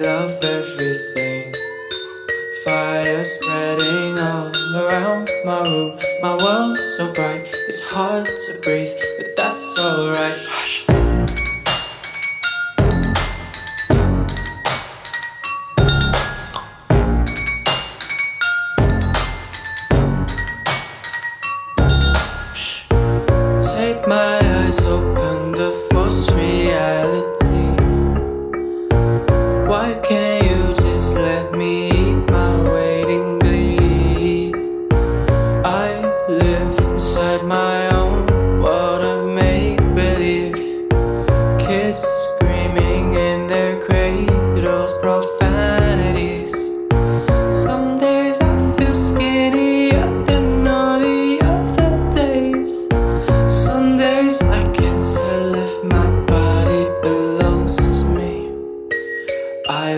love everything. Fire spreading all around my room. My world's so bright, it's hard to breathe, but that's alright. Hush. Shh. Take my eyes open to force reality. Why can't you just let me eat my waiting glee? I live inside my own world of make-believe. Kids screaming in their cradles,